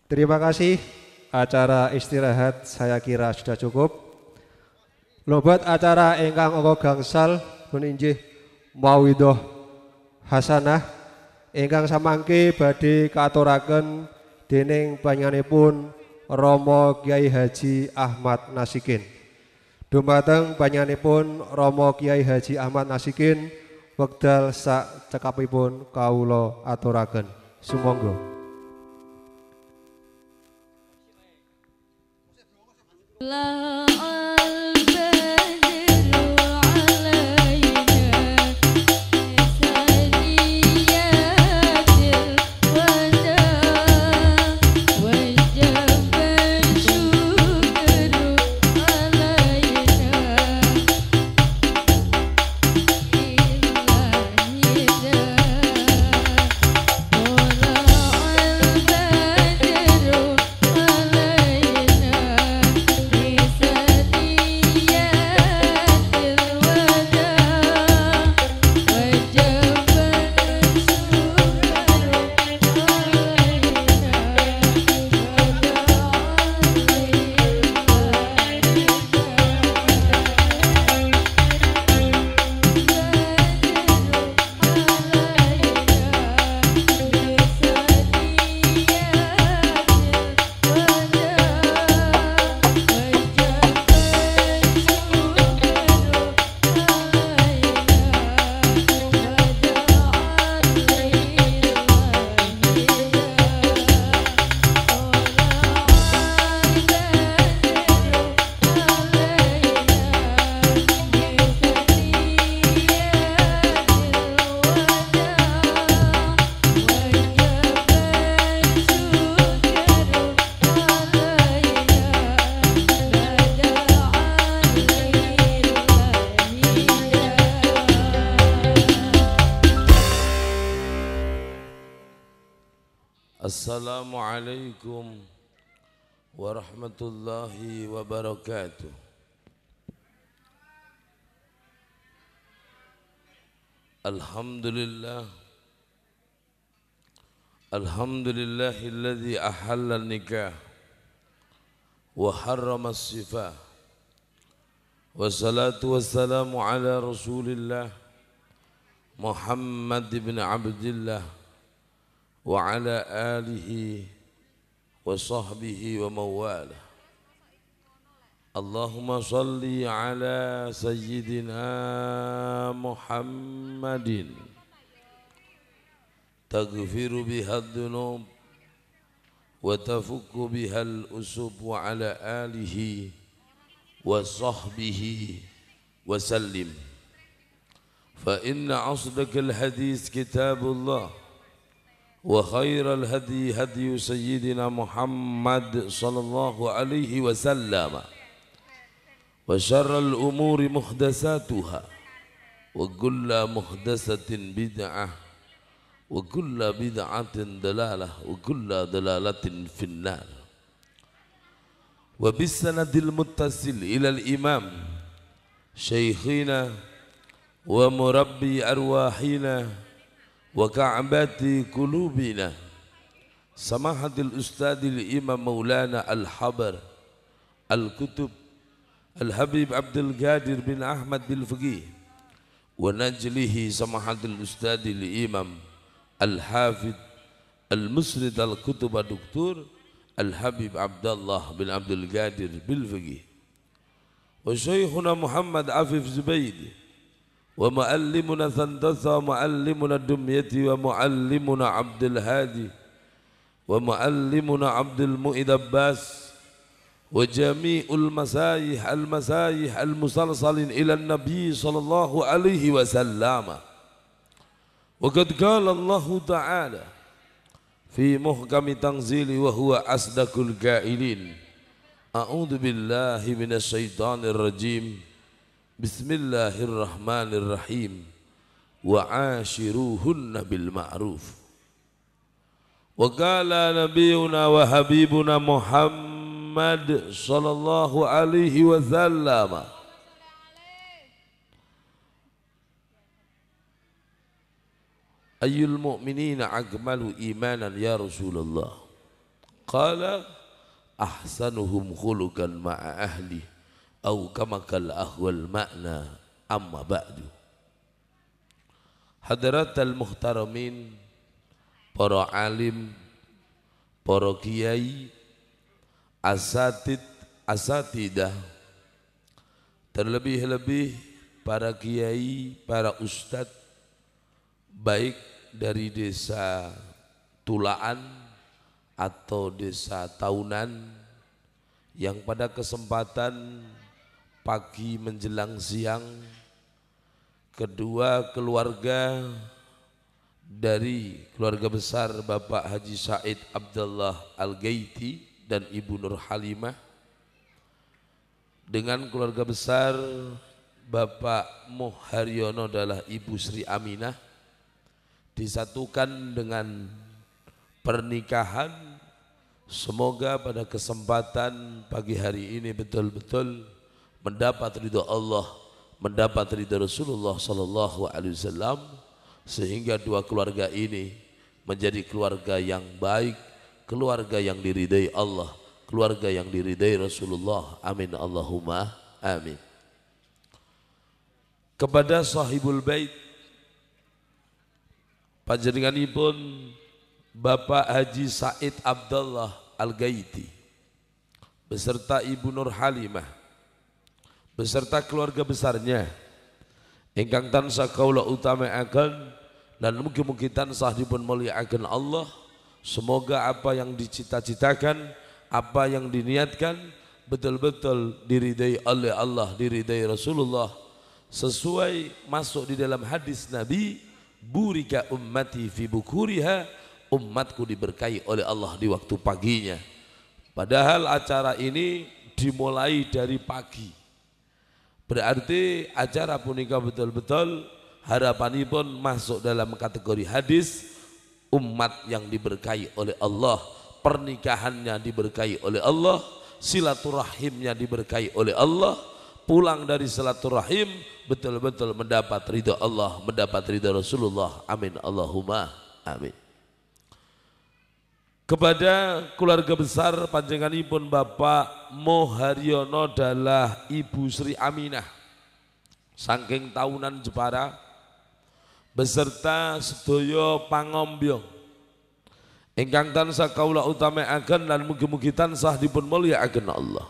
Terima kasih. Acara istirahat saya kira sudah cukup. Lobet acara ingkang angka gangsal meninjih mauidhah hasanah ingkang samangke badhe kaaturaken dening panjenenganipun Rama Kyai Haji Ahmad Nasikin. Dumateng panjenenganipun Rama Kyai Haji Ahmad Nasikin wekdal sak cekapipun kawula aturaken. Sumangga. Assalamualaikum warahmatullahi wabarakatuh. Alhamdulillah. Alhamdulillahilladzi ahalla nikah wa harrama as-sifah. Wassalatu wassalamu ala Rasulillah Muhammad ibn Abdillah wa ala alihi wa sahbihi wa mawalah. Allahumma salli ala sayyidina Muhammadin taghfiru biha dhunub wa tafukku biha al-usub wa ala alihi wa sahbihi wa sallim. Fa inna asdaqal hadis kitabullah wa khairal hadi hadi sayyidina Muhammad sallallahu alaihi wasallam wa syarral umuri muhdatsatuha wa kullu muhdatsatin bid'ah wa kullu bid'atin dalalah wa kullu dalalatin finnar. Wa bisanadil muttasil ila al-imam syekhina wa murabbi arwahina wa ka'bati qulubina samahatil ustadil imam maulana al-habar al-kutub al-habib Abdul Qadir bin Ahmad bil Faqih wa najlihi samahatil ustadil imam al-hafid al-musrid al-kutub ad-doktor al-habib Abdullah bin Abdul Qadir bil Faqih wa syekhuna Muhammad Afif Zubaidi wa muallimuna Thandasa wa muallimuna Dumyati wa muallimuna Abdul Hadi wa muallimuna Abdul Mu'id Abbas wa jami'ul masayih al-musalsalin ila Nabi sallallahu alaihi wasallam. Wa qad qala Allah Ta'ala fi muhkami tanzili wa huwa asdaqul qailin. A'udzu billahi minasy syaithanir rajim. Bismillahirrahmanirrahim. Wa ashiruhunna bil ma'ruf. Wa qala nabiyuna wa habibuna Muhammad sallallahu alaihi wasallam. Ayyul mu'minina akmalu imanan ya Rasulullah. qala ahsanuhum khuluqan ma'a ahli au kama kal ahwal ma'na amma ba'du. Hadratal muhtaramin, para alim, para kiai, asatidah, terlebih-lebih para kiai, para ustadz, baik dari desa Tulaan atau desa Taunan, yang pada kesempatan pagi menjelang siang, kedua keluarga dari keluarga besar Bapak Haji Said Abdullah Al-Gaiti dan Ibu Nur Halimah, dengan keluarga besar Bapak Muharyono adalah Ibu Sri Aminah, disatukan dengan pernikahan. Semoga pada kesempatan pagi hari ini betul-betul mendapat ridho Allah, mendapat ridho Rasulullah sallallahu alaihi wasallam, sehingga dua keluarga ini menjadi keluarga yang baik, keluarga yang diridai Allah, keluarga yang diridai Rasulullah. Amin Allahumma amin. Kepada sahibul bait, panjenenganipun Bapak Haji Said Abdullah Al-Gaiti beserta Ibu Nur Halimah beserta keluarga besarnya ingkang tansah kaula utamaaken dan mugi-mugi tansah dipun mulyakaken Allah. Semoga apa yang dicita-citakan, apa yang diniatkan betul-betul diridai oleh Allah, diridai Rasulullah, sesuai masuk di dalam hadis Nabi, burika ummati fi bukuriha, umatku diberkahi oleh Allah di waktu paginya. Padahal acara ini dimulai dari pagi, berarti acara punika betul-betul harapanipun masuk dalam kategori hadis umat yang diberkahi oleh Allah, pernikahannya diberkahi oleh Allah, silaturahimnya diberkahi oleh Allah, pulang dari silaturahim betul-betul mendapat ridha Allah, mendapat ridha Rasulullah. Amin Allahumma amin. Kepada keluarga besar panjenenganipun Bapak Muharyono adalah Ibu Sri Aminah saking Taunan Jepara beserta sedaya pangombyong ingkang tansah kaula utamaaken dan mugi-mugi tansah dipun mulyakaken Allah.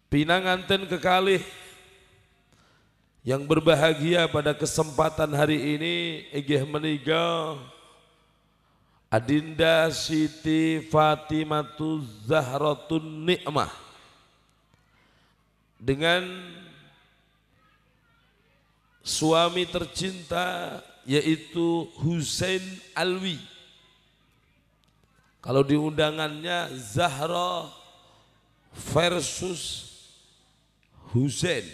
Pinanganten kekalih yang berbahagia pada kesempatan hari ini inggih menika Adinda Siti Fatimatu Zahratun Nikmah dengan suami tercinta yaitu Husain Alwi. Kalau di undangannya Zahra versus Husain.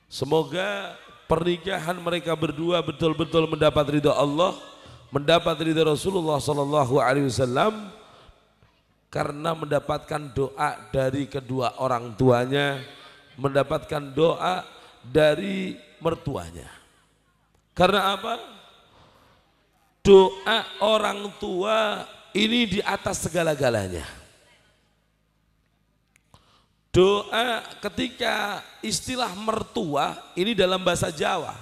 Semoga pernikahan mereka berdua betul-betul mendapat ridha Allah, mendapat ridha Rasulullah sallallahu alaihi wasallam, karena mendapatkan doa dari kedua orang tuanya, mendapatkan doa dari mertuanya. Karena apa? Doa orang tua ini di atas segala-galanya. Doa ketika istilah mertua ini dalam bahasa Jawa.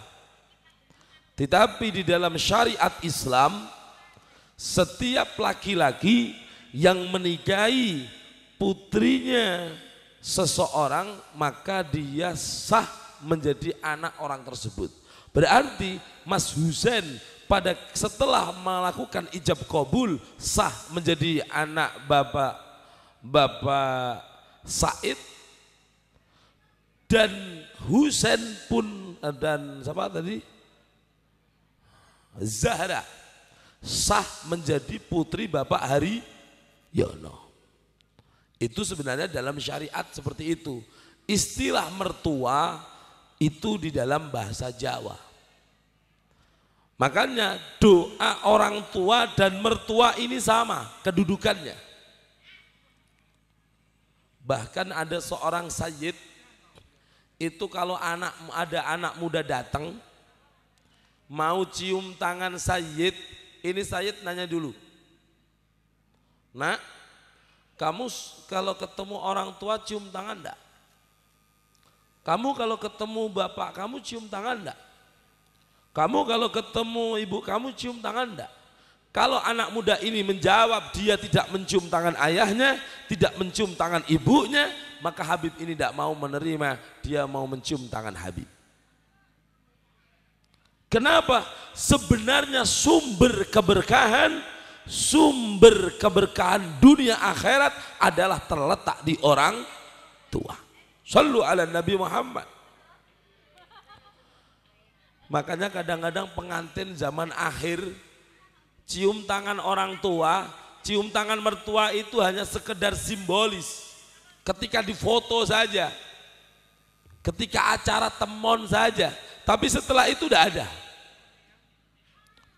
Tetapi di dalam syariat Islam, setiap laki-laki yang menikahi putrinya seseorang maka dia sah menjadi anak orang tersebut. Berarti Mas Husain pada setelah melakukan ijab kabul sah menjadi anak Bapak Said, dan Husain pun dan siapa tadi? Zahra sah menjadi putri Bapak Haryono. Itu sebenarnya dalam syariat seperti itu. Istilah mertua itu di dalam bahasa Jawa. Makanya doa orang tua dan mertua ini sama kedudukannya. Bahkan ada seorang sayyid itu kalau ada anak muda datang mau cium tangan sayyid, ini sayyid nanya dulu, Nak, kamu kalau ketemu orang tua cium tangan enggak? Kamu kalau ketemu bapak kamu cium tangan enggak? Kamu kalau ketemu ibu kamu cium tangan enggak? Kalau anak muda ini menjawab dia tidak mencium tangan ayahnya, tidak mencium tangan ibunya, maka Habib ini tidak mau menerima, dia mau mencium tangan Habib. Kenapa? Sebenarnya sumber keberkahan dunia akhirat adalah terletak di orang tua. Shallu ala Nabi Muhammad. Makanya kadang-kadang pengantin zaman akhir cium tangan orang tua, cium tangan mertua itu hanya sekedar simbolis. Ketika difoto saja, ketika acara temon saja, tapi setelah itu udah ada.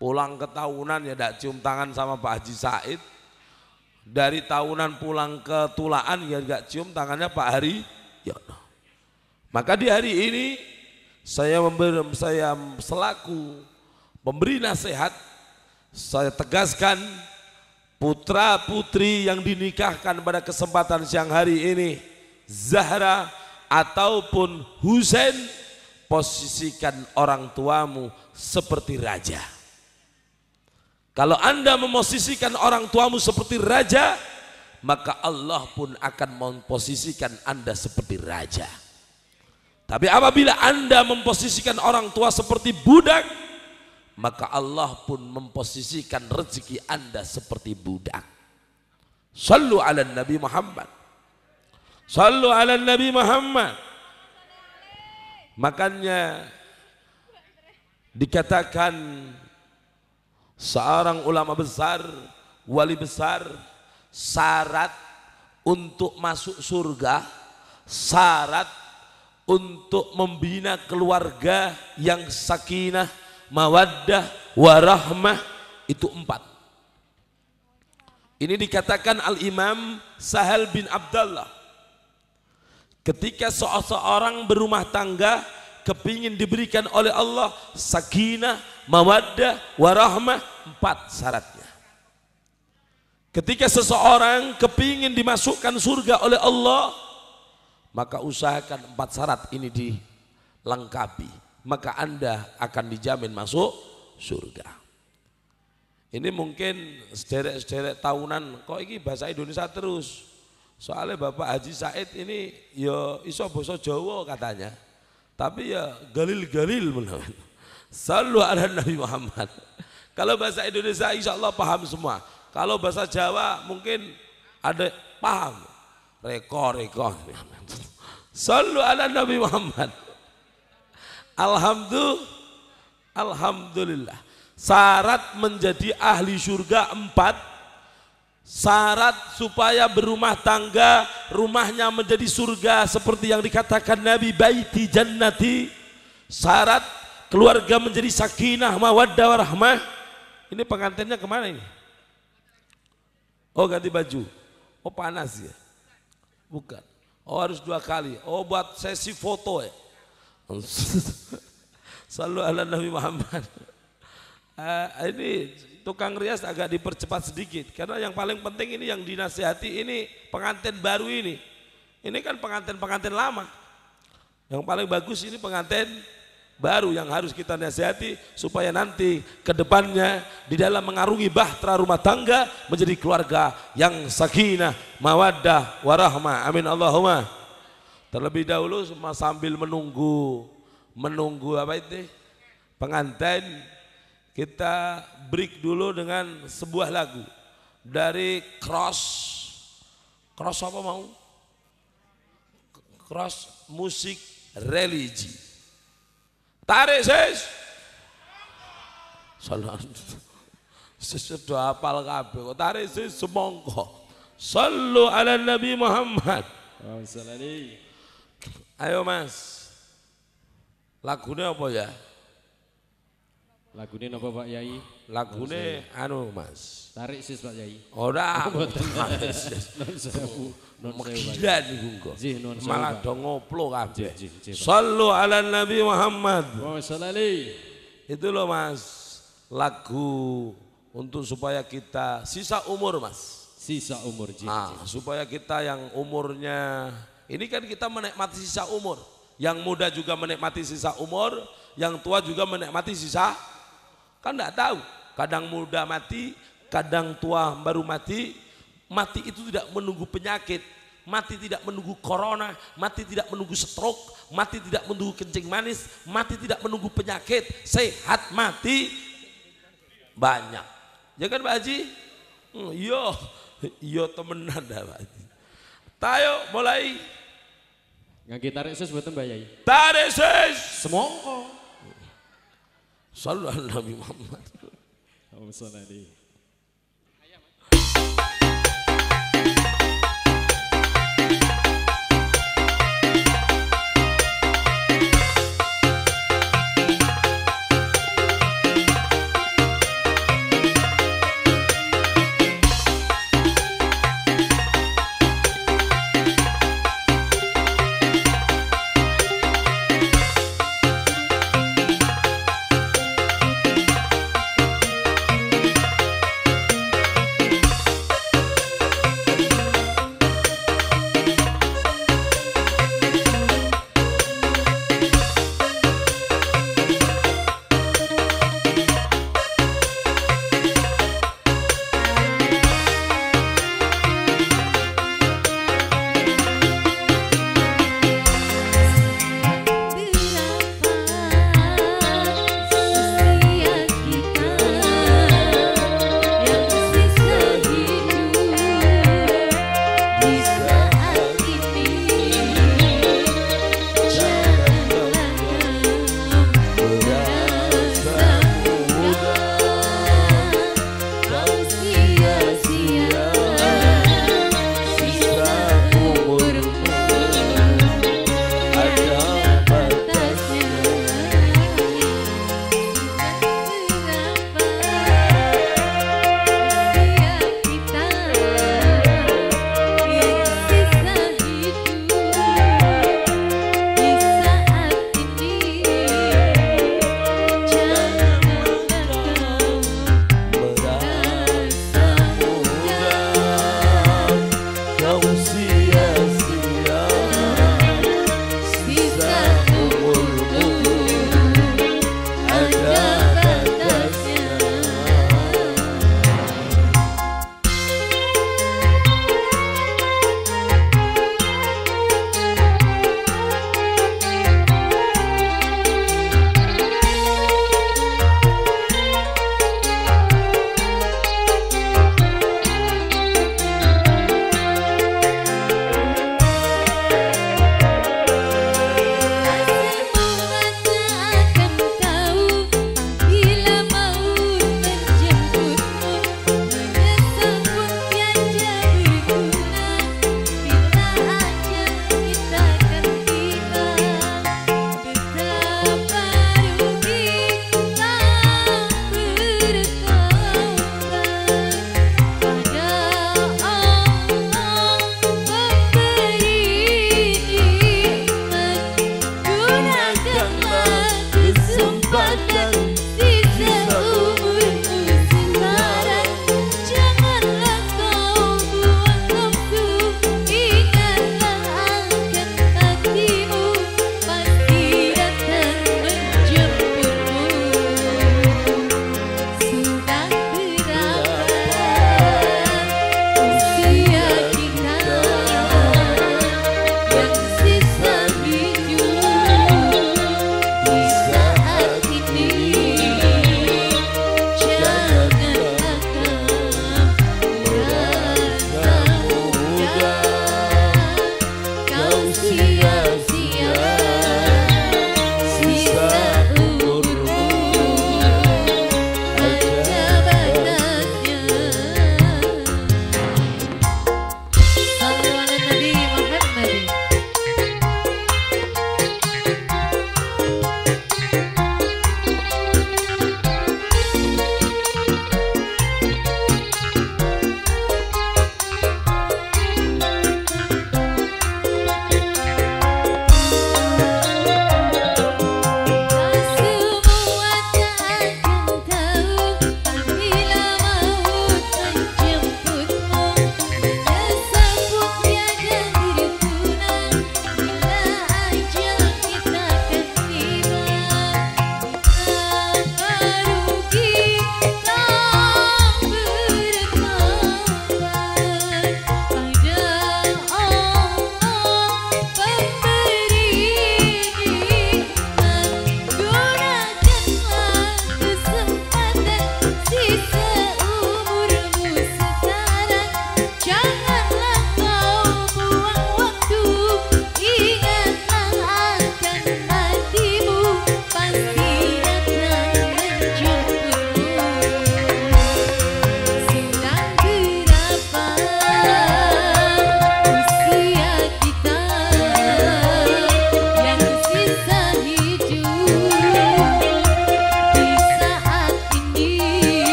Pulang ke tahunan ya tidak cium tangan sama Pak Haji Said. Dari tahunan pulang ke tulaan ya tidak cium tangannya Pak Hari. Ya. Maka di hari ini saya selaku pemberi nasihat, saya tegaskan putra putri yang dinikahkan pada kesempatan siang hari ini, Zahra ataupun Husain, posisikan orang tuamu seperti raja. Kalau Anda memosisikan orang tuamu seperti raja, maka Allah pun akan memposisikan Anda seperti raja. Tapi apabila Anda memposisikan orang tua seperti budak, maka Allah pun memposisikan rezeki Anda seperti budak. Sallu ala Nabi Muhammad. Sallu ala Nabi Muhammad. Makanya dikatakan seorang ulama besar, wali besar, syarat untuk masuk surga, syarat untuk membina keluarga yang sakinah, mawaddah, warahmah, itu 4. Ini dikatakan Al-Imam Sahal bin Abdullah. Ketika seorang berumah tangga kepingin diberikan oleh Allah sakinah, mawaddah, warahmah, 4 syaratnya. Ketika seseorang kepingin dimasukkan surga oleh Allah, maka usahakan 4 syarat ini dilengkapi, maka Anda akan dijamin masuk surga. Ini mungkin sederek-sederek tahunan, kok ini bahasa Indonesia terus. Soalnya Bapak Haji Said ini ya iso basa Jawa katanya. Tapi ya galil-galil menawan. Sallu ala Nabi Muhammad. Kalau bahasa Indonesia insya Allah paham semua. Kalau bahasa Jawa mungkin ada paham. Reko. Sallu ala Nabi Muhammad. Alhamdulillah. Syarat menjadi ahli surga 4. Syarat supaya berumah tangga, rumahnya menjadi surga seperti yang dikatakan Nabi, baiti jannati. Syarat keluarga menjadi sakinah, mawaddah, warahmah. Ini pengantinnya kemana ini? Oh ganti baju. Oh panas ya? Bukan. Oh harus 2 kali. Oh buat sesi foto ya? Sallu ala Nabi Muhammad. Ini tukang rias agak dipercepat sedikit karena yang paling penting ini yang dinasihati ini pengantin baru ini kan pengantin lama. Yang paling bagus ini pengantin baru yang harus kita nasihati supaya nanti ke depannya di dalam mengarungi bahtera rumah tangga menjadi keluarga yang sakinah, mawaddah, warahmah. Amin Allahumma. Terlebih dahulu sambil menunggu apa itu pengantin, kita break dulu dengan sebuah lagu dari Cross apa mau? Cross musik religi. Tarik sis. Sudah hafal kabeh kok tarik sis semongko. Sallu ala Nabi Muhammad. Ayo Mas. Lagunya apa ya? Lagune napa Pak Yai? Lagune anu Mas. Tarik sis Pak Yai. Ora. Non gila niku kok. Malah do ngoplo kabeh. Pak. Sallu ala Nabi Muhammad. Itu loh Mas. Lagu untuk supaya kita sisa umur Mas. Sisa umur Jin. Supaya kita yang umurnya, ini kan kita menikmati sisa umur. Yang muda juga menikmati sisa umur, yang tua juga menikmati sisa. Kan enggak tahu, kadang muda mati, kadang tua baru mati. Mati itu tidak menunggu penyakit, mati tidak menunggu corona, mati tidak menunggu stroke, mati tidak menunggu kencing manis, mati tidak menunggu penyakit, sehat mati banyak. Ya kan Pak Haji? Iya temenan dah Pak Haji. Tayo mulai. Ngangge tarik sis mboten Mbak Yai? Tarik sis. Semongko. Sallallahu Nabi Muhammad. Allahumma sholli alaihi.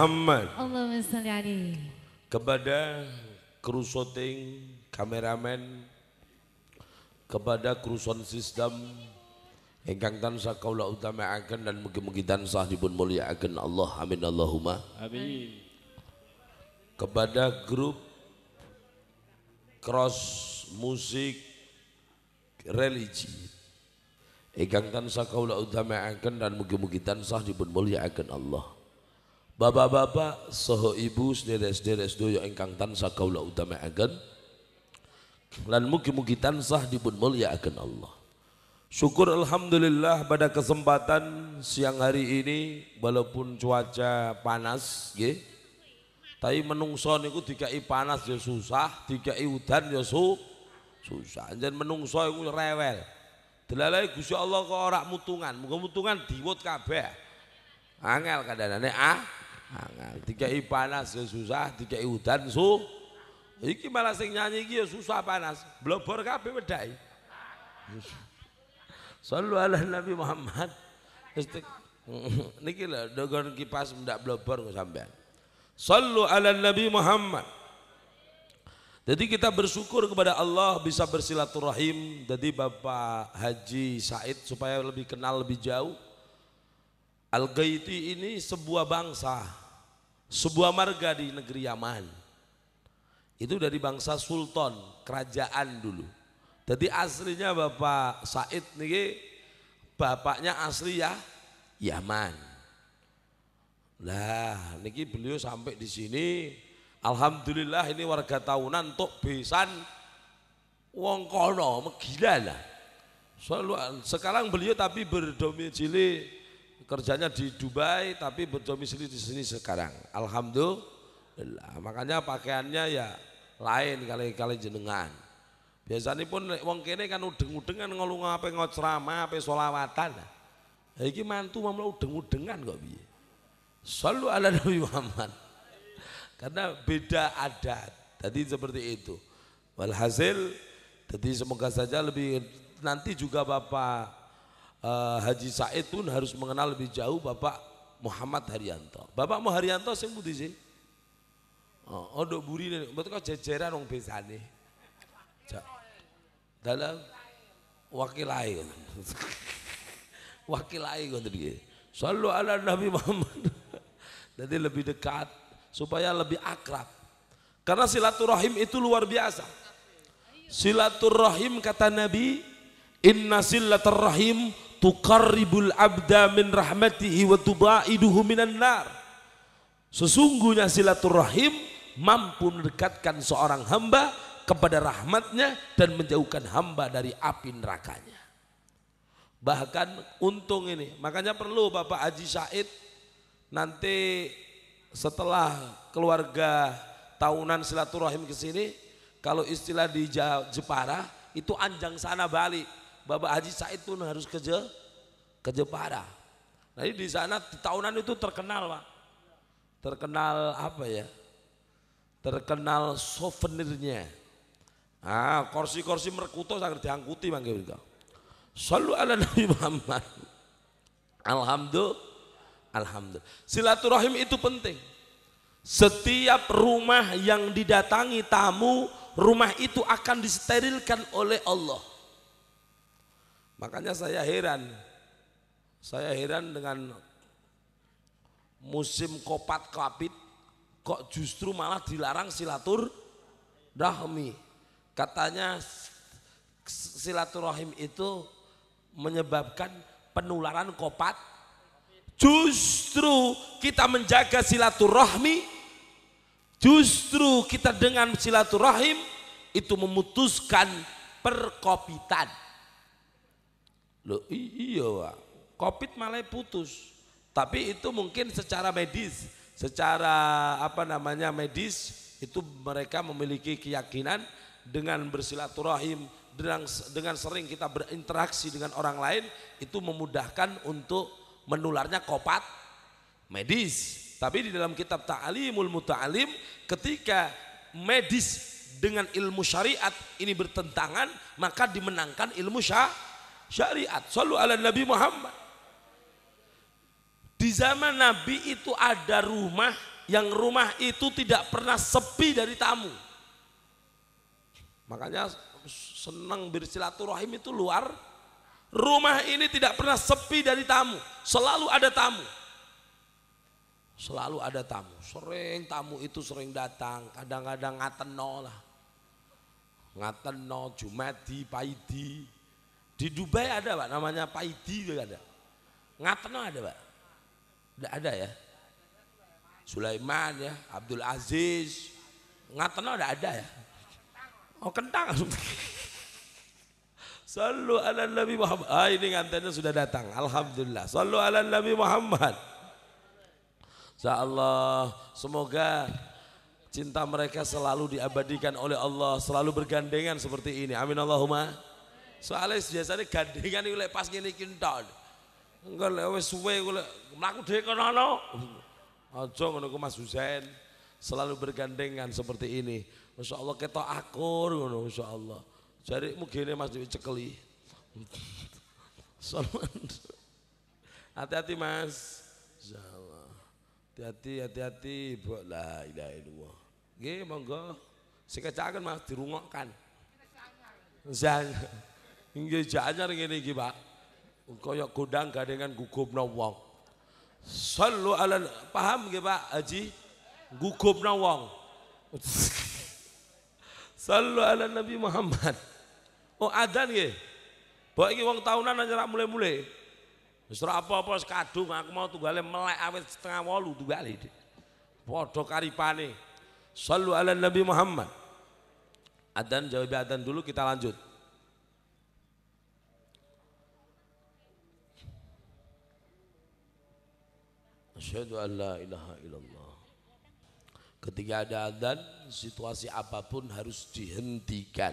Muhammad. Allahumma sholli alaihi. Kepada kru syuting, kameramen, kepada kru sound system, ingkang tansah kaula utamaaken dan mugi-mugi tansah dipun mulyakaken Allah, amin Allahumma. Amin. Kepada grup cross musik religi, ingkang tansah kaula utamaaken dan mugi-mugi tansah dipun mulyakaken Allah. Bapak-bapak saha ibu sederek-sederek sedaya ingkang tansah kaula utamaaken lan mugi-mugi tansah dipun mulyakaken Allah. Syukur alhamdulillah pada kesempatan siang hari ini walaupun cuaca panas nggih. Tapi menungso niku dikai panas ya susah, dikai udan ya susah. Jan menungso iku rewel. Delalae Gusti Allah kok ora mutungan, muga mutungan diwut kabeh. Angel kadane angel. Dikai panas ya susah, dikai udan iki malah sing nyanyi iki ya susah panas. Blobor kabeh wedhae. Sallu ala Nabi Muhammad. Niki lho dogon kipas ndak blobor kok sampean. Sallu ala Nabi Muhammad. Jadi kita bersyukur kepada Allah bisa bersilaturahim. Jadi Bapak Haji Said supaya lebih kenal lebih jauh. Al-Ghaiti ini sebuah bangsa, sebuah marga di negeri Yaman. Itu dari bangsa sultan, kerajaan dulu. Jadi aslinya Bapak Said nih, bapaknya asli ya Yaman. Lah, niki beliau sampai di sini, alhamdulillah ini warga tahunan untuk besan wong kono megila lah. Sekarang beliau tapi berdomisili kerjanya di Dubai tapi berdomisili di sini sekarang. Alhamdulillah. Makanya pakaiannya ya lain kali-kali jenengan. Biasanya pun wong kene kan udeng-udengan ngolong apa ngocrama apa solawatan. Iki mantu mamla udeng-udengan kok piye. Sallu ala Nabi Muhammad. Karena beda adat. Tadi seperti itu. Walhasil, jadi semoga saja lebih nanti juga Bapak Haji Said pun harus mengenal lebih jauh Bapak Muhammad Haryanto. Bapak Haryanto sing pundi sih? Oh, nduk burine, betul kok jejeran wong besane. Dalam wakilai. Wakilai ngoten iki. Sallu ala Nabi Muhammad. Jadi lebih dekat supaya lebih akrab. Karena silaturahim itu luar biasa. Silaturahim kata Nabi, inna silaturahim tuqarribul abda min rahmatihi wa tubaiduhu minan nar. Sesungguhnya silaturahim mampu mendekatkan seorang hamba kepada rahmatnya dan menjauhkan hamba dari api nerakanya. Bahkan untung ini, makanya perlu Bapak Haji Said nanti setelah keluarga tahunan silaturahim ke sini, kalau istilah di Jepara itu anjang sana balik. Bapak Haji Said pun harus ke Jepara. Nah di sana di tahunan itu terkenal Pak. Terkenal apa ya? Terkenal souvenirnya. Kursi-kursi merkuto sangat diangkuti mangke mereka. Sallu ala Nabi Muhammad. Alhamdulillah. Silaturahim itu penting. Setiap rumah yang didatangi tamu, rumah itu akan disterilkan oleh Allah. Makanya saya heran dengan musim kopat kapit kok justru malah dilarang silaturahmi. Katanya silaturahim itu menyebabkan penularan kopat. Justru kita menjaga silaturahmi, justru kita dengan silaturahim itu memutuskan perkopitan. Loh iya Pak, covid malah putus. Tapi itu mungkin secara medis, medis itu mereka memiliki keyakinan dengan bersilaturahim, dengan sering kita berinteraksi dengan orang lain itu memudahkan untuk menularnya kopat medis. Tapi di dalam kitab Ta'alimul Muta'alim ketika medis dengan ilmu syariat ini bertentangan maka dimenangkan ilmu syariat. Sallu ala Nabi Muhammad. Di zaman Nabi itu ada rumah yang rumah itu tidak pernah sepi dari tamu. Makanya senang bersilaturahim itu luar. Rumah ini tidak pernah sepi dari tamu, selalu ada tamu. Selalu ada tamu, sering tamu itu sering datang, kadang-kadang ngateno lah. Ngateno, Jumadi, Paidi. Di Dubai ada Pak, namanya Paidi juga ada. Ngateno ada Pak? Tidak ada ya? Sulaiman ya, Abdul Aziz. Ngateno ada ya? Oh kentang. Sallu ala Nabi Muhammad. Ah ini ngantennya sudah datang, alhamdulillah. Sallu ala Nabi Muhammad. Insyaallah semoga cinta mereka selalu diabadikan oleh Allah, selalu bergandengan seperti ini. Amin Allahumma. Soalnya biasanya gandengan itu pas ngene iki entok. Engko lek wis suwe kok mlaku dhewe kono. Aja ngono ku Mas Husain. Selalu bergandengan seperti ini. Masyaallah ketok akur ngono masyaallah. Jarikmu gene Mas Dewi cekeli. Hati-hati Mas. Insyaallah. Hati-hati Ibu. La ilaha illallah. Nggih monggo. Sing kecaken Mas dirungokkan. Jangan. Nggih jangan ngene iki Pak. Kaya gondang gandengan gugupna wong. Sallu ala paham nggih Pak Haji? Gugupna wong. Sallu ala Nabi Muhammad. Oh adzan nggih. Mbok iki wong taunan aja mulai-mulai. Wis ora apa-apa wis kadung aku mau tunggale melek awit 7:30 tunggale. Padha karipane. Sallu ala Nabi Muhammad. Adzan jawab adzan dulu kita lanjut. Asyhadu an la ilaha illallah. Ketika ada adzan, situasi apapun harus dihentikan.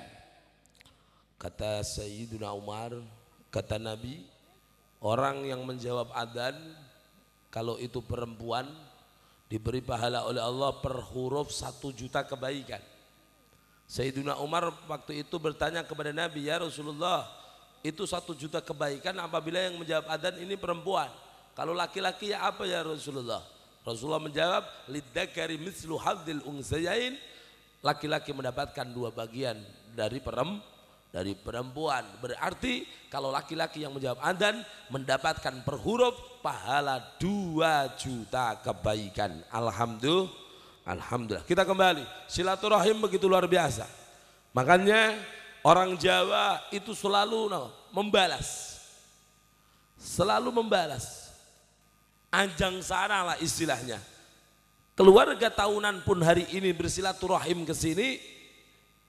Kata Sayyiduna Umar, kata Nabi, orang yang menjawab adzan kalau itu perempuan diberi pahala oleh Allah per huruf 1 juta kebaikan. Sayyiduna Umar waktu itu bertanya kepada Nabi, ya Rasulullah, itu 1 juta kebaikan apabila yang menjawab adzan ini perempuan. Kalau laki-laki ya apa ya Rasulullah? Rasulullah menjawab, lidzakari mislu hadzil unsayain, laki-laki mendapatkan 2 bagian dari perempuan. Berarti kalau laki-laki yang menjawab adzan mendapatkan per huruf pahala 2 juta kebaikan. Alhamdulillah. Alhamdulillah. Kita kembali. Silaturahim begitu luar biasa. Makanya orang Jawa itu selalu membalas. Selalu membalas. Anjang sana lah istilahnya. Keluarga tahunan pun hari ini bersilaturahim ke sini.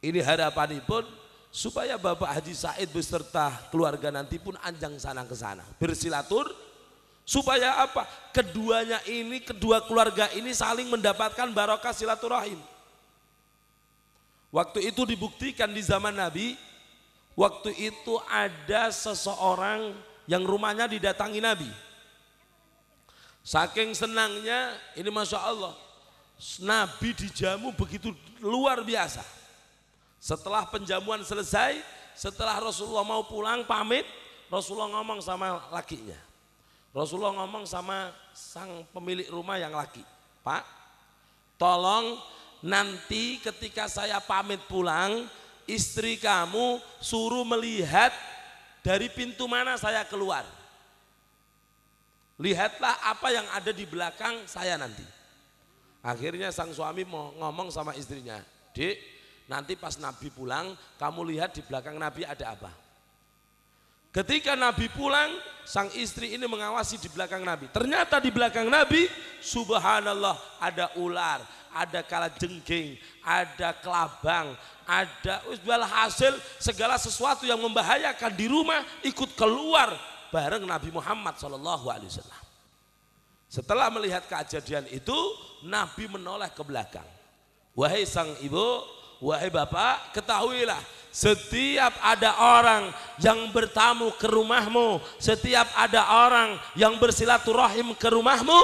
Ini harapanipun supaya Bapak Haji Said beserta keluarga nanti pun anjang sana ke sana. Bersilatur supaya apa? Keduanya ini, kedua keluarga ini saling mendapatkan barokah silaturahim. Waktu itu dibuktikan di zaman Nabi. Waktu itu ada seseorang yang rumahnya didatangi Nabi. Saking senangnya, ini Masya Allah, Nabi dijamu begitu luar biasa. Setelah penjamuan selesai, setelah Rasulullah mau pulang pamit, Rasulullah ngomong sama lakinya. Rasulullah ngomong sama sang pemilik rumah yang laki, Pak, tolong nanti ketika saya pamit pulang, istri kamu suruh melihat dari pintu mana saya keluar. Lihatlah apa yang ada di belakang saya nanti. Akhirnya sang suami mau ngomong sama istrinya, Dek, nanti pas Nabi pulang, kamu lihat di belakang Nabi ada apa. Ketika Nabi pulang, sang istri ini mengawasi di belakang Nabi. Ternyata di belakang Nabi, subhanallah, ada ular, ada kalajengking, ada kelabang, ada hasil segala sesuatu yang membahayakan di rumah ikut keluar bareng Nabi Muhammad SAW. Setelah melihat kejadian itu, Nabi menoleh ke belakang. Wahai sang ibu, wahai bapak, ketahuilah, setiap ada orang yang bertamu ke rumahmu, setiap ada orang yang bersilaturahim ke rumahmu,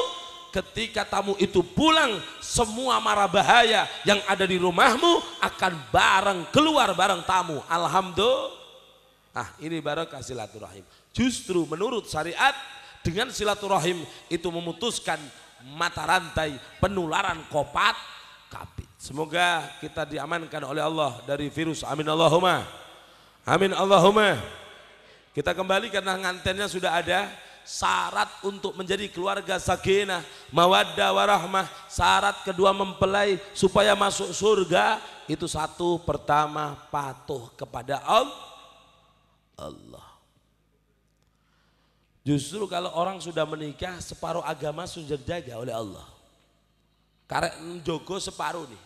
ketika tamu itu pulang, semua mara bahaya yang ada di rumahmu akan bareng keluar bareng tamu. Alhamdulillah. Ah, ini barokah silaturahim. Justru menurut syariat, dengan silaturahim itu memutuskan mata rantai penularan COVID. Semoga kita diamankan oleh Allah dari virus. Amin Allahumma. Amin Allahumma. Kita kembali karena ngantennya sudah ada. Syarat untuk menjadi keluarga sakinah, mawaddah warahmah, syarat kedua mempelai supaya masuk surga itu satu, pertama patuh kepada Allah. Justru kalau orang sudah menikah separuh agama sudah dijaga oleh Allah. Karek njogo separuh nih.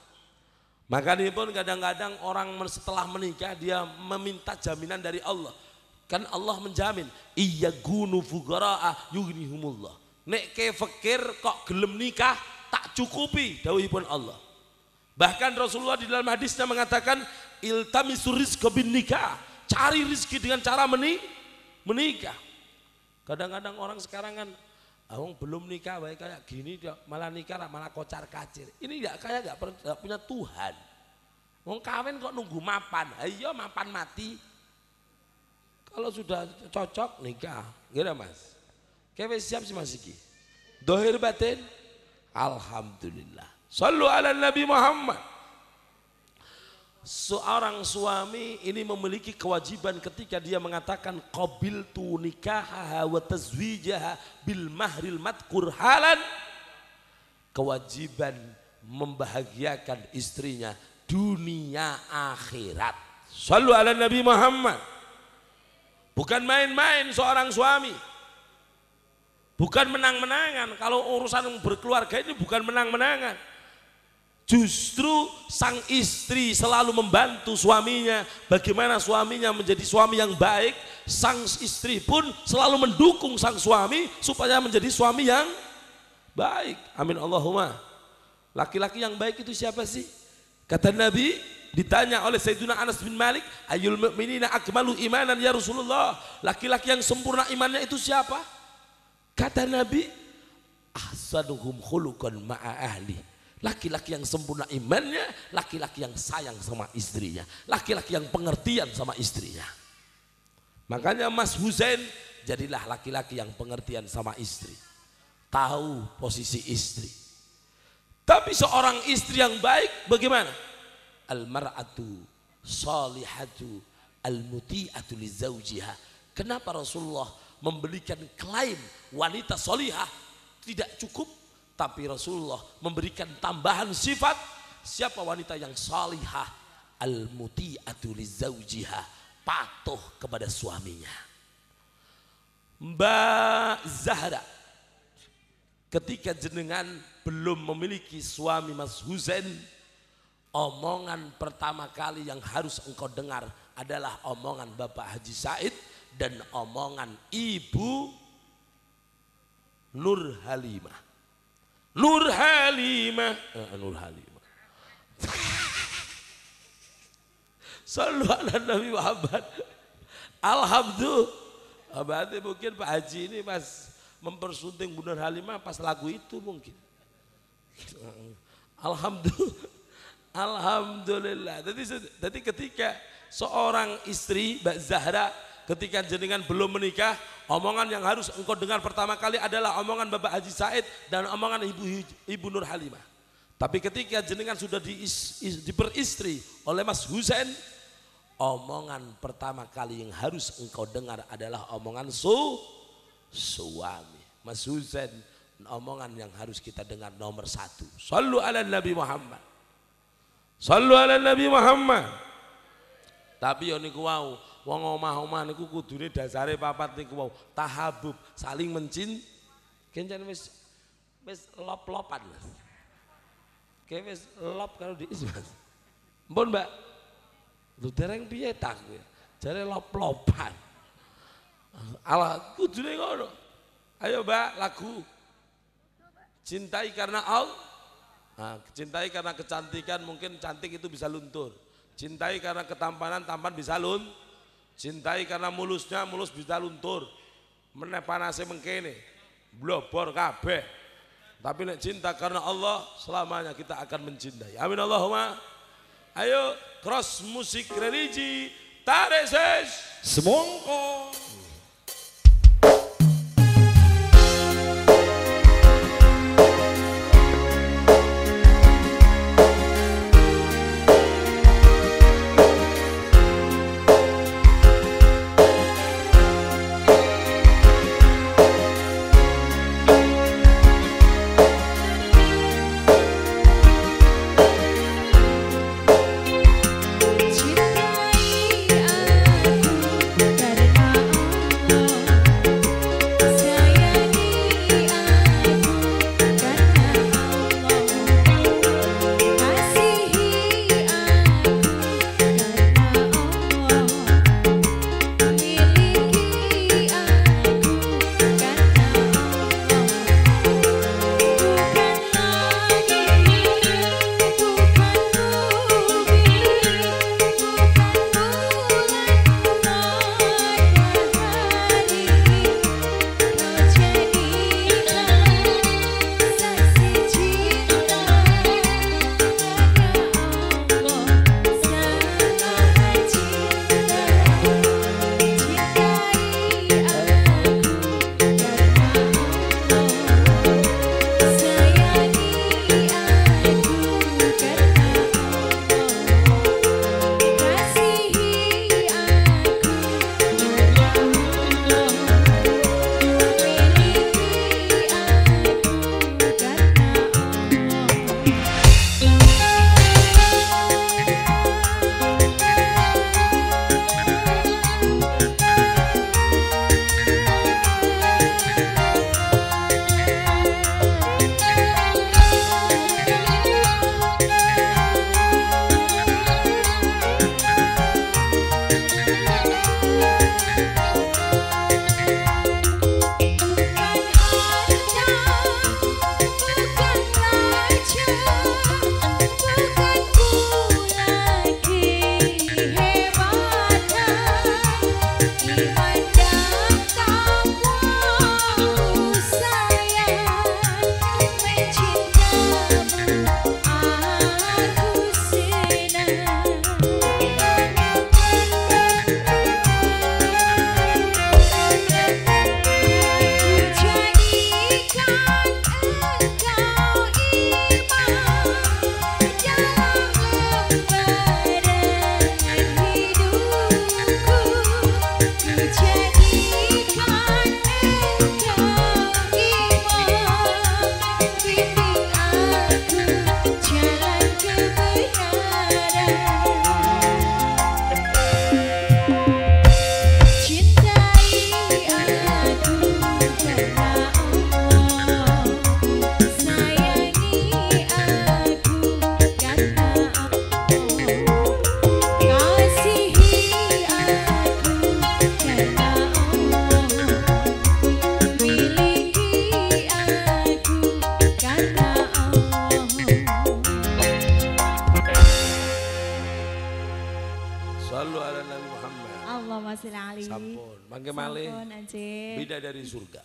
Makanya pun kadang-kadang orang setelah menikah dia meminta jaminan dari Allah. Kan Allah menjamin, iya gunu fuqara'a yughnihumullah. Nek ke fakir kok gelem nikah tak cukupi dawuhipun Allah. Bahkan Rasulullah di dalam hadisnya mengatakan iltamisur rizqa bin nikah, cari rizki dengan cara menikah. Kadang-kadang orang sekarang kan awang belum nikah baik kayak gini malah nikah malah kocar kacir. Ini enggak kayak enggak punya Tuhan. Wong kawin kok nunggu mapan. Ayo mapan mati. Kalau sudah cocok nikah, gimana Mas? Kayak siap sih Mas Iki. Dohir batin, alhamdulillah. Sallu ala Nabi Muhammad. Seorang suami ini memiliki kewajiban ketika dia mengatakan qabiltu nikahaha wa tazwijaha bil mahril madkur halan. Kewajiban membahagiakan istrinya dunia akhirat. Sallu ala Nabi Muhammad. Bukan main-main seorang suami. Bukan menang-menangan. Kalau urusan berkeluarga ini bukan menang-menangan. Justru sang istri selalu membantu suaminya. Bagaimana suaminya menjadi suami yang baik. Sang istri pun selalu mendukung sang suami supaya menjadi suami yang baik. Amin Allahumma. Laki-laki yang baik itu siapa sih? Kata Nabi, ditanya oleh Sayyidina Anas bin Malik, ayyul mu'minina akmalu imanan ya Rasulullah, laki-laki yang sempurna imannya itu siapa? Kata Nabi, ahsanuhum khuluqan ma'a ahli. Laki-laki yang sempurna imannya, laki-laki yang sayang sama istrinya, laki-laki yang pengertian sama istrinya. Makanya Mas Husain jadilah laki-laki yang pengertian sama istri, tahu posisi istri. Tapi seorang istri yang baik bagaimana? Al-mar'atu salihatu al-muti'atu li zawjiha. Kenapa Rasulullah memberikan klaim wanita solihah tidak cukup, tapi Rasulullah memberikan tambahan sifat siapa wanita yang salihah? Al-muti'atu li zawjiha, patuh kepada suaminya. Mbak Zahra, ketika jenengan belum memiliki suami Mas Husain, omongan pertama kali yang harus engkau dengar adalah omongan Bapak Haji Said dan omongan Ibu Nur Halimah. Nur Halimah. Sallu ala Nabi Muhammad. Alhamdulillah. Berarti mungkin Pak Haji ini pas mempersunting Bu Nur Halimah pas lagu itu mungkin. Alhamdulillah. Alhamdulillah. Jadi ketika seorang istri Mbak Zahra ketika jenengan belum menikah, omongan yang harus engkau dengar pertama kali adalah omongan Bapak Haji Said dan omongan Ibu Nur Halimah. Tapi ketika jenengan sudah diperistri oleh Mas Husain, omongan pertama kali yang harus engkau dengar adalah omongan suami. Mas Husain, omongan yang harus kita dengar nomor satu. Sallu ala Nabi Muhammad. Sallu ala Nabi Muhammad. Tapi yo niku wau, wong omah-omah niku kudune dasare papat niku wau, tahabub, saling mencintai. Kencen wis lop-lopan Mas. Kayak wis lop karo di Mas. Mpun Mbak. Lho dereng piye ta kowe? Jare lop-lopan. Ala kudune ngono. Ayo Mbak lagu. Cintai karena Allah. Nah, cintai karena kecantikan mungkin cantik itu bisa luntur. Cintai karena ketampanan tampan bisa Cintai karena mulusnya mulus bisa luntur. Meneh panase mengkene. Blobor kabeh. Tapi nek cinta karena Allah selamanya kita akan mencintai. Amin Allahumma. Ayo cross musik religi tarik ses semongko. Sampun, mangke malih bidadari surga.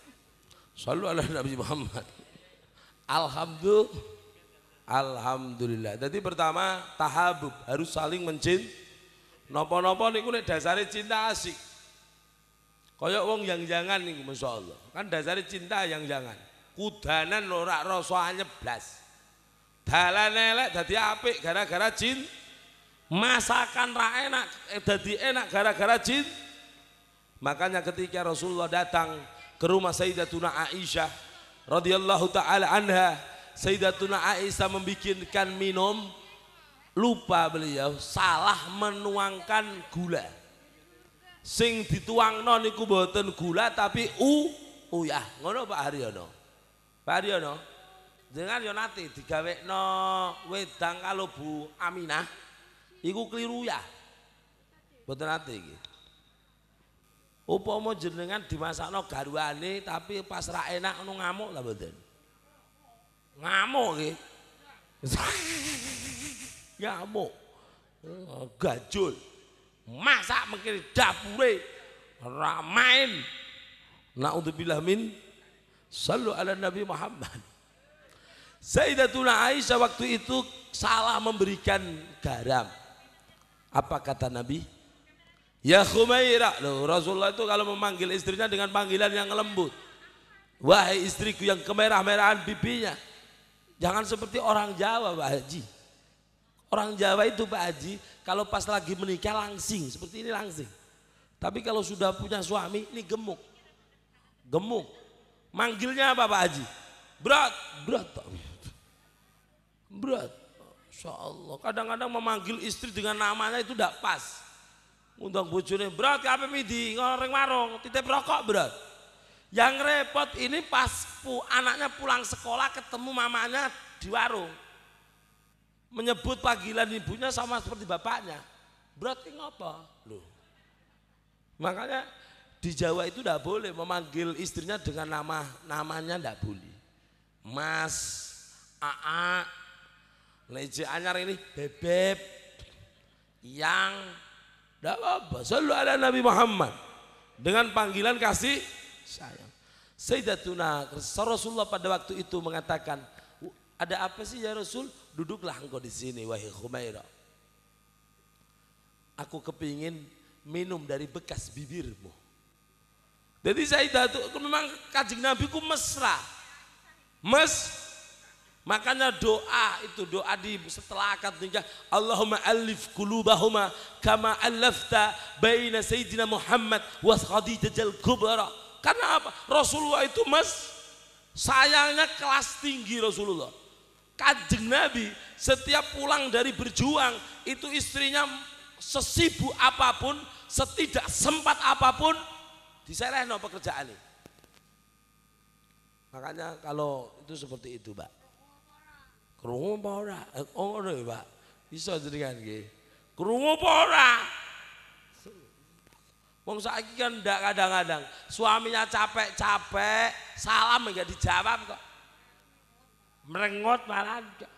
Shallu ala Nabi Muhammad. Alhamdulillah. Jadi pertama tahabub, harus saling mencintai. Nopo-nopo niku nek dasare cinta asik. Kaya wong yang jangan niku masyaallah. Kan dasare cinta yang jangan. Kudanan ora rasa anyeblas. Dalan elek dadi apik gara-gara cinta. Masakan ra enak dadi enak gara-gara cinta. Makanya ketika Rasulullah datang ke rumah Sayyidatuna Aisyah radhiyallahu taala anha, Sayyidatuna Aisyah membikinkan minum, lupa beliau salah menuangkan gula. Sing dituangno niku mboten gula tapi uyah. Ngono Pak Haryono. Pak Haryono, dengan yo nate digawekno wedang kalo Bu Aminah iku kliru ya. Mboten nate iki. Upama jenengan dimasakno garwane tapi pas ra enak ngono ngamuk lah mboten. Ngamuk nggih. Ngamuk. Gajul. Masak mengkene dapure ra main. Naudzubillah min sallu ala Nabi Muhammad. Sayyidatuna Aisyah waktu itu salah memberikan garam. Apa kata Nabi? Ya Khumairah, loh, Rasulullah itu kalau memanggil istrinya dengan panggilan yang lembut. Wahai istriku yang kemerah-merahan pipinya. Jangan seperti orang Jawa Pak Haji. Orang Jawa itu Pak Haji kalau pas lagi menikah langsing, seperti ini langsing. Tapi kalau sudah punya suami ini gemuk. Gemuk. Manggilnya apa Pak Haji? Berat. Insya Allah. Kadang-kadang memanggil istri dengan namanya itu tidak pas. Undang bojone berat ke apa midi ngoreng warung titip rokok berat. Yang repot ini pas anaknya pulang sekolah ketemu mamanya di warung. Menyebut panggilan ibunya sama seperti bapaknya. Berat ki ngapa? Loh. Makanya di Jawa itu tidak boleh memanggil istrinya dengan namanya tidak boleh. Mas, Aa, Leje anyar ini bebek, yang tidak apa, selalu ada Nabi Muhammad dengan panggilan kasih sayang. Sayyidatuna Rasulullah pada waktu itu mengatakan, ada apa sih ya Rasul? Duduklah engkau di sini wahai Khumairah. Aku kepingin minum dari bekas bibirmu. Jadi Sayyidatuna memang Kanjeng Nabi ku mesra. Makanya doa di setelah akad nikah, Allahumma alif qulubahuma kama alafta baina Sayyidina Muhammad wa Khadijatul Kubra. Karena apa? Rasulullah itu sayangnya kelas tinggi Rasulullah. Kanjeng Nabi setiap pulang dari berjuang itu istrinya sesibuk apapun, setidak sempat apapun diselehno pekerjaan ini. Makanya kalau itu seperti itu, Pak. Krungu apa ora? Oh ngono ya, Pak. Bisa jenengan nggih. Krungu apa ora? Wong saiki kan ndak kadang-kadang suaminya capek-capek, salam enggak dijawab kok. Merengut malah enggak.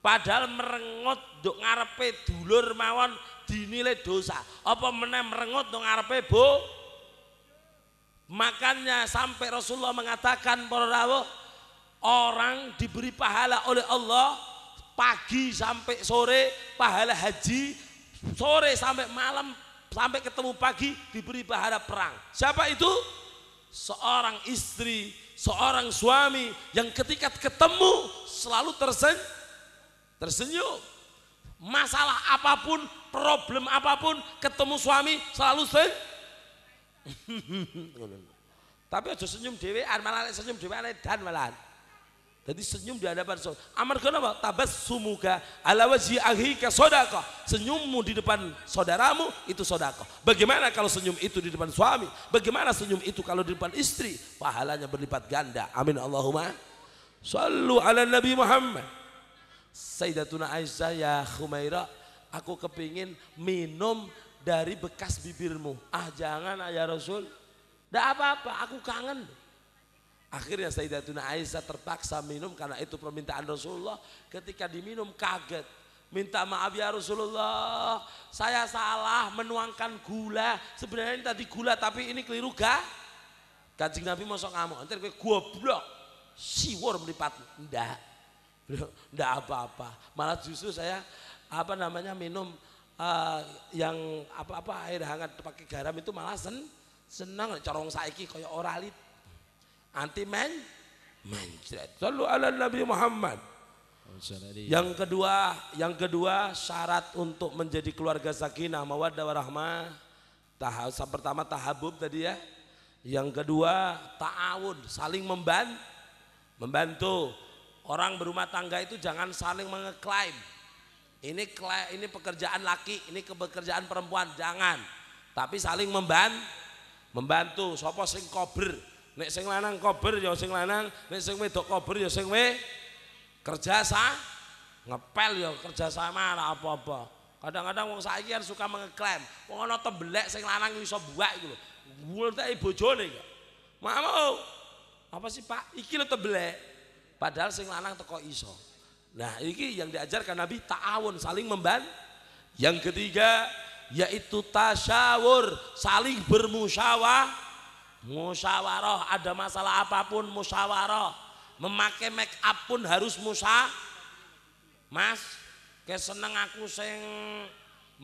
Padahal merengut nduk ngarepe dulur mawon dinilai dosa. Apa meneh merengut nduk ngarepe Makanya sampai Rasulullah mengatakan para rawuh, orang diberi pahala oleh Allah pagi sampai sore pahala haji, sore sampai malam sampai ketemu pagi diberi pahala perang. Siapa itu? Seorang istri, seorang suami yang ketika ketemu selalu tersenyum. Masalah apapun, problem apapun, ketemu suami selalu Tapi aja senyum dhewean, malah senyum dhewean dan malahan. Jadi senyum di hadapan saudara. Amarga apa? Tabassumuka ala wajhi akhika sedekah. Senyummu di depan saudaramu itu sedekah. Bagaimana kalau senyum itu di depan suami? Bagaimana senyum itu kalau di depan istri? Pahalanya berlipat ganda. Amin Allahumma. Shallu ala Nabi Muhammad. Sayyidatuna Aisyah, ya Khumairah, aku kepingin minum dari bekas bibirmu. Ah jangan ya Rasul. Tidak apa-apa, aku kangen. Akhirnya Sayyidatuna Aisyah terpaksa minum karena itu permintaan Rasulullah. Ketika diminum kaget, minta maaf ya Rasulullah, saya salah menuangkan gula. Sebenarnya ini tadi gula tapi ini keliru gak? Kanjeng Nabi masuk ngamuk, nanti gue goblok, siwur melipat. Ndak apa-apa. Malah justru saya minum yang air hangat pakai garam itu malah senang. Corong saiki kayak oralit. Anti mencret. Shallu ala Nabi Muhammad. Yang kedua syarat untuk menjadi keluarga sakinah mawaddah warahmah. Pertama tahabub tadi ya. Yang kedua ta'awun, saling membantu. Orang berumah tangga itu jangan saling mengeklaim. Ini pekerjaan laki, ini pekerjaan perempuan, jangan. Tapi saling membantu. Sapa sing kober? Nek sing lanang kober ya sing lanang, nek sing wedok kober ya sing kerja ngepel ya kerja sama apa-apa. Kadang-kadang wong saiki kan suka mengeklaim, wong ana tembelek sing lanang iso buak iku lho. Ngulteki bojone kok. Mau. Apa sih Pak? Iki lho tembelek. Padahal sing lanang teko iso. Nah, iki yang diajarkan Nabi ta'awun, saling membantu. Yang ketiga yaitu tasyawur, saling musyawarah, ada masalah apapun musyawarah. Memakai make up pun harus Mas, keseneng aku sing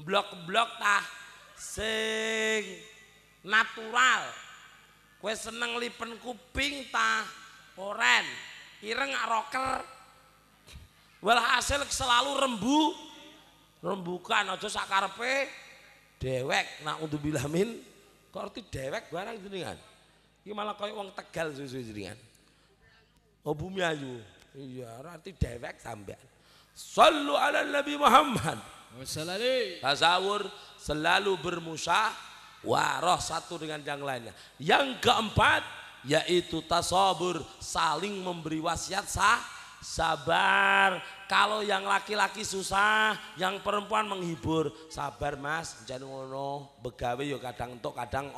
blok-blok tah sing natural. Kowe seneng lipen kuping tah oren, ireng rocker. Walhasil selalu rembukan aja sakarepe dewek. Nak untuk bilamin kok arti dewek barang jenengan. Iki malah koyo wong Tegal susu jenengan. Oh bumi ayu. Iya, arti dewek sampean. Shallu ala Nabi Muhammad. Tasawur selalu bermusyawarah satu dengan yang lainnya. Yang keempat yaitu tasabur, saling memberi wasiat sabar. Kalau yang laki-laki susah, yang perempuan menghibur. Sabar Mas, jangan ngono. Begawe yo kadang entuk, kadang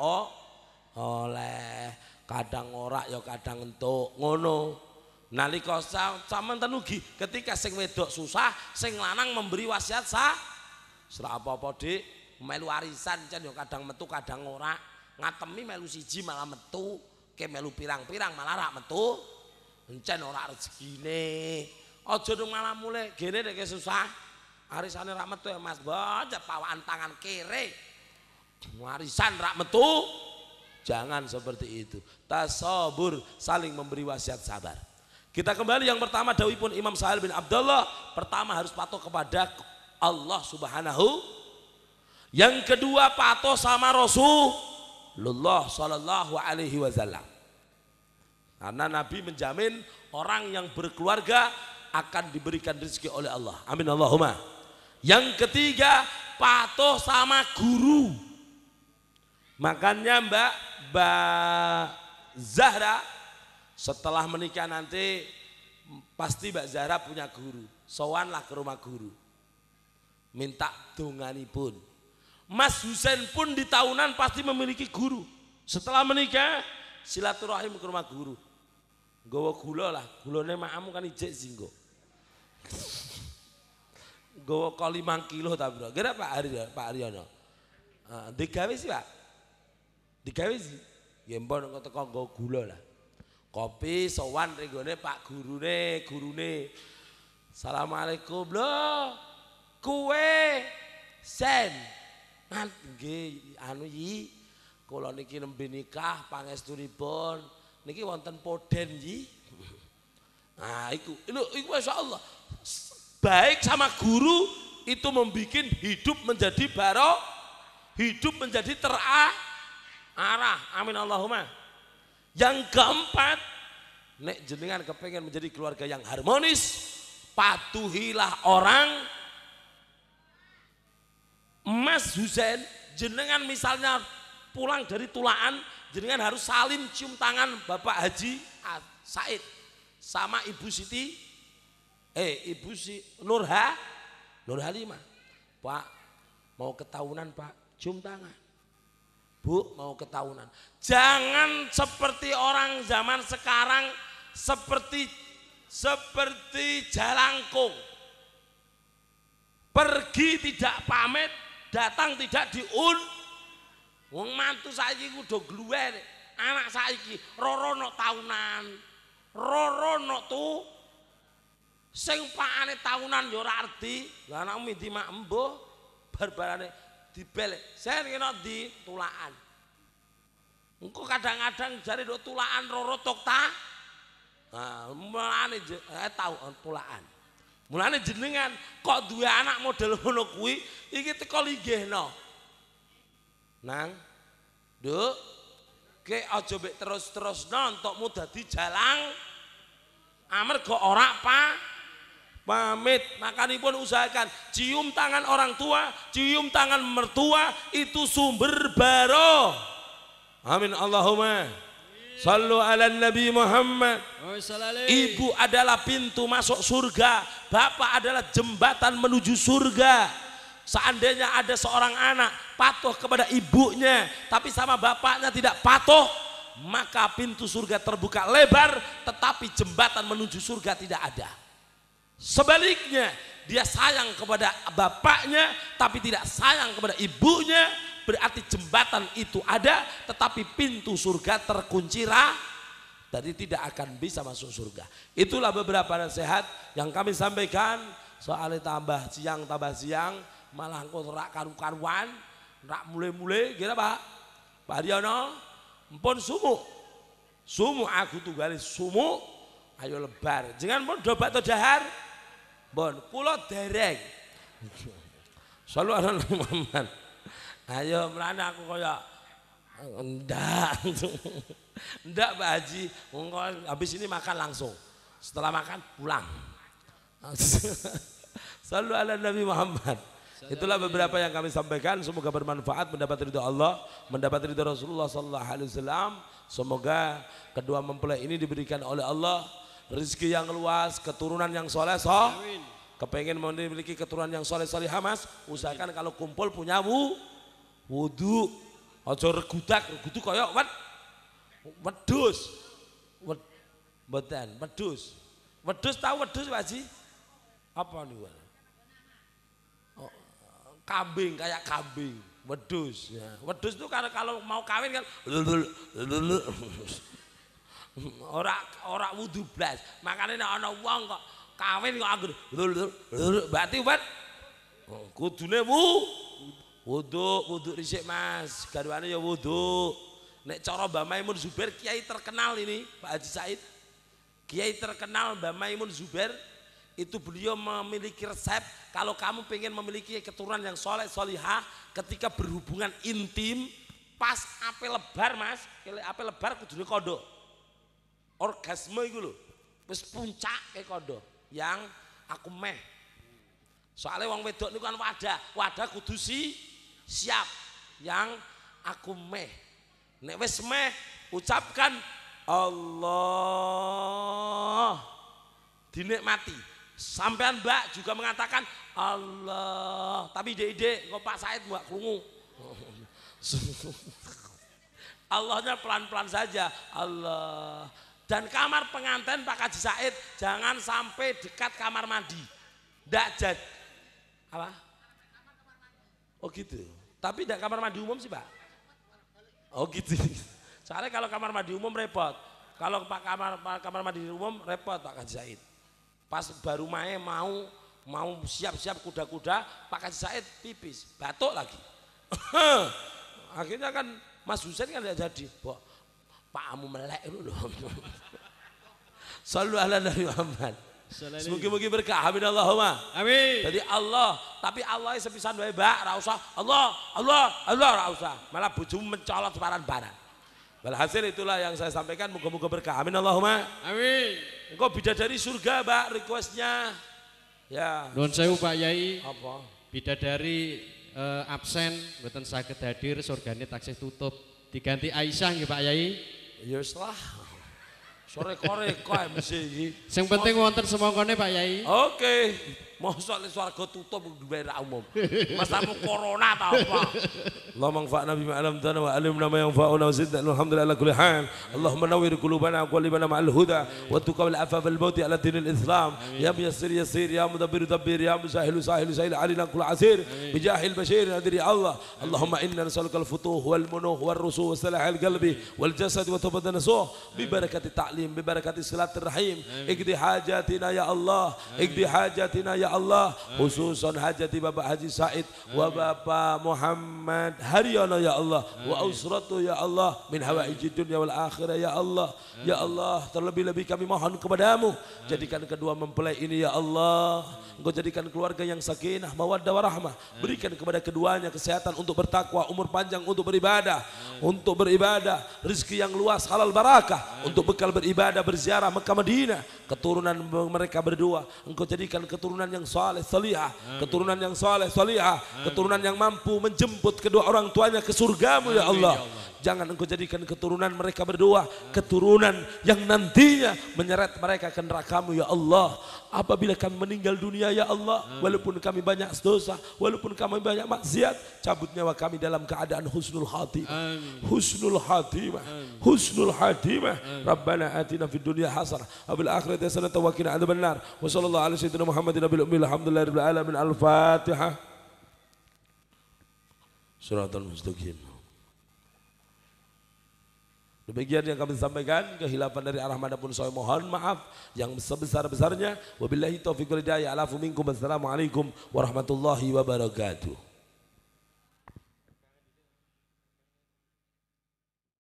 oleh, kadang ora yo kadang entuk. Ngono. Nalika sampeyan ugi ketika sing wedok susah, sing lanang memberi wasiat Serah apa-apa Dik, melu arisan jan yo kadang metu, kadang ora. Ngatemi melu siji malah metu, ke melu pirang-pirang malah ora metu. Encen ora rezekine. Aja dong malah mulai gene nek susah. Arisane rak metu ya Mas, bocah pawaan tangan kere. Warisan rak metu. Jangan seperti itu. Tasabur, saling memberi wasiat sabar. Kita kembali yang pertama dawuhipun Imam Sahal bin Abdullah, pertama harus patuh kepada Allah Subhanahu. Yang kedua patuh sama Rasulullah sallallahu alaihi wasallam. Karena Nabi menjamin orang yang berkeluarga akan diberikan rezeki oleh Allah. Amin Allahumma. Yang ketiga patuh sama guru. Makanya Mbak Zahra setelah menikah nanti pasti Mbak Zahra punya guru. Sowanlah ke rumah guru. Minta donganipun. Mas Husain pun di tahunan pasti memiliki guru. Setelah menikah silaturahim ke rumah guru. Gawa gula lah, gulane makamu kan ijek singgo. Gawa kok 5 kilo ta bro. Kira Pak Aryono. Digawe sih Pak. Digawe sih. Ya mbon kok teko nggawa gula lah. Kopi sowan renggone Pak gurune. Assalamualaikum loh. Kue sen. Nggih anu yi kula niki nembe nikah pangestunipun niki wonten poden yi. Nah iku masyaallah. Baik sama guru itu membuat hidup menjadi barok, hidup menjadi terarah. Amin Allahumma. Yang keempat, nek jenengan kepengen menjadi keluarga yang harmonis, patuhilah orang. Mas Husain, jenengan misalnya pulang dari tulaan, jenengan harus salim cium tangan Bapak Haji Said sama Ibu Siti, Ibu Nur Halimah. Pak, mau ketahunan Pak, cium tangan. Bu, mau ketahunan. Jangan seperti orang zaman sekarang, seperti jalangkung. Pergi tidak pamit, datang tidak diun. Wong mantu saiki kudu gluwer. Anak saiki rorono tahunan. Rorono tu sing pakane tahunan ya ora arti. Lah anakmu di mak embuh barbarane dibelek. Saya kena di tulaan. Engko kadang-kadang jare do tulaan roro tok ta. Nah, mulane tahu tulaan. Mulane jenengan kok duwe anak model ngono kuwi iki teko linggihno. Nang, Nduk, ke aja mbek terus-terusno entokmu dadi jalang. Amarga ora pamit, makanipun usahakan cium tangan orang tua, cium tangan mertua itu sumber baroh. Amin Allahumma. Sallu ala Nabi Muhammad. Ibu adalah pintu masuk surga, bapak adalah jembatan menuju surga. Seandainya ada seorang anak patuh kepada ibunya tapi sama bapaknya tidak patuh, maka pintu surga terbuka lebar tetapi jembatan menuju surga tidak ada. Sebaliknya, dia sayang kepada bapaknya tapi tidak sayang kepada ibunya, berarti jembatan itu ada tetapi pintu surga terkunci jadi tidak akan bisa masuk surga. Itulah beberapa nasihat yang kami sampaikan. Soalnya tambah siang malah engko rak karu-karuan, rak mulai-mulai kira Pak Haryono mpun sumu aku tunggale sumu ayo lebar jangan pun dobat atau dahar bon kula dereng selalu ada Muhammad ayo melana aku kaya ndak Pak Haji habis ini makan langsung setelah makan pulang selalu ada Nabi Muhammad. Itulah beberapa yang kami sampaikan, semoga bermanfaat, mendapat ridho Allah, mendapat ridho Rasulullah sallallahu alaihi wasallam. Semoga kedua mempelai ini diberikan oleh Allah rezeki yang luas, keturunan yang soleh. Kepengen memiliki keturunan yang soleh Mas, usahakan kalau kumpul punya wudu. Aja regudak kaya wedhus. Wedhus. Wedhus tahu wedhus Pak Haji? Apa niku? Kambing kayak kambing, wedhus. Ya. Wedhus itu kalau mau kawin kan ora wudu blas. Makane nek ana wong kok kawin kok anggur berarti kudune wudu dhisik Mas. Garwane ya wudu. Nek cara Mbah Maimun Zubair kiai terkenal ini Pak Haji Said. Kiai terkenal Mbah Maimun Zubair itu beliau memiliki resep kalau kamu pengen memiliki keturunan yang soleh solihah ketika berhubungan intim pas ape lebar Mas, ape lebar kudune kondo orgasme itu loh wis puncak kayak kondo yang aku meh soalnya wong wedok itu kan wadah kudu siap yang aku meh nek wis meh ucapkan Allah dinikmati. Sampean Mbak juga mengatakan Allah, tapi ide kok Pak Said Mbak krungu. Allahnya pelan-pelan saja Allah. Dan kamar pengantin Pak Haji Said jangan sampai dekat kamar mandi. Ndak jadi apa? Oh gitu. Tapi tidak kamar mandi umum sih Pak. Oh gitu. Soalnya kalau kamar mandi umum repot. Kalau kamar mandi umum repot Pak Haji Said. Pas baru main mau siap-siap kuda-kuda, Pak Haji Said pipis, batuk lagi. Akhirnya kan Mas Husain kan tidak jadi. Pak kamu melek dulu. Sallu ala Nabi Muhammad. Semoga-moga berkah. Amin Allahumma. Amin. Jadi Allah, tapi Allah sepisan wae Mbak, ra usah Allah ra usah. Malah bojomu mencolot separan-paran. Walhasil itulah yang saya sampaikan, moga-moga berkah. Amin Allahumma. Amin. Engkau bidadari surga, Mbak, requestnya. Ya. Nuwun sewu Pak Yai. Apa? Bidadari absen mboten saged hadir, surgane taksih tutup. Diganti Aisyah nggih Pak Yai. Ya wis lah. Sore-koreko mesti iki. Sing penting wonten semangkane Pak Yai. Oke. Mosok le swarga tutup daerah umum. Masamu corona ta apa? Allahumma anfa'na bima 'allamtana wa 'allimna ma yanfa'una wa zidna alhamdulillah ala kulli hal. Allahumma nawwir qulubana wa qalbana ma'al huda wa tuqa wal afa wal mauti ala dinil islam. Ya muyassir yassir ya mudabbir dabbir ya musahil sahil sahil alina kull asir bi jahil bashir nadri Allah. Allahumma inna nas'aluka al futuh wal munuh wal rusuh wa salah al qalbi wal jasad wa tawbatan nasuh bi barakati ta'lim bi barakati silatur rahim. Igdi hajatina ya Allah, igdi hajatina ya Allah, khususan hajati Bapak Haji Said wa Bapak Muhammad Haryono ya Allah, wa usratu ya Allah, min hawaijid dunya wal akhirah ya Allah. Ya Allah, terlebih-lebih kami mohon kepadamu, jadikan kedua mempelai ini ya Allah, Engkau jadikan keluarga yang sakinah, mawaddah warahmah, berikan kepada keduanya kesehatan untuk bertakwa, umur panjang untuk beribadah, rezeki yang luas halal barakah untuk bekal beribadah berziarah Mekah Madinah, keturunan mereka berdua Engkau jadikan keturunan yang saleh salihah, keturunan yang saleh salihah, keturunan yang mampu menjemput kedua orang tuanya ke surgamu ya Allah. Jangan Engkau jadikan keturunan mereka berdua keturunan yang nantinya menyeret mereka ke nerakamu ya Allah. Apabila kami meninggal dunia ya Allah, walaupun kami banyak dosa, walaupun kami banyak maksiat, cabut nyawa kami dalam keadaan husnul khatimah. Husnul khatimah. Husnul khatimah. Rabbana atina fid dunya hasanah wa fil akhirati hasanah wa qina adzabannar. Wa sallallahu alaihi sayyidina Muhammadin nabiyil ummi alhamdulillahirabbil alamin. Al-Fatihah. Shiratal mustaqim. Demikian yang kami sampaikan, kehilafan dari arah manapun saya mohon maaf yang sebesar-besarnya. Wabillahi taufiq wal hidayah. Alafu minkum. Wassalamualaikum warahmatullahi wabarakatuh.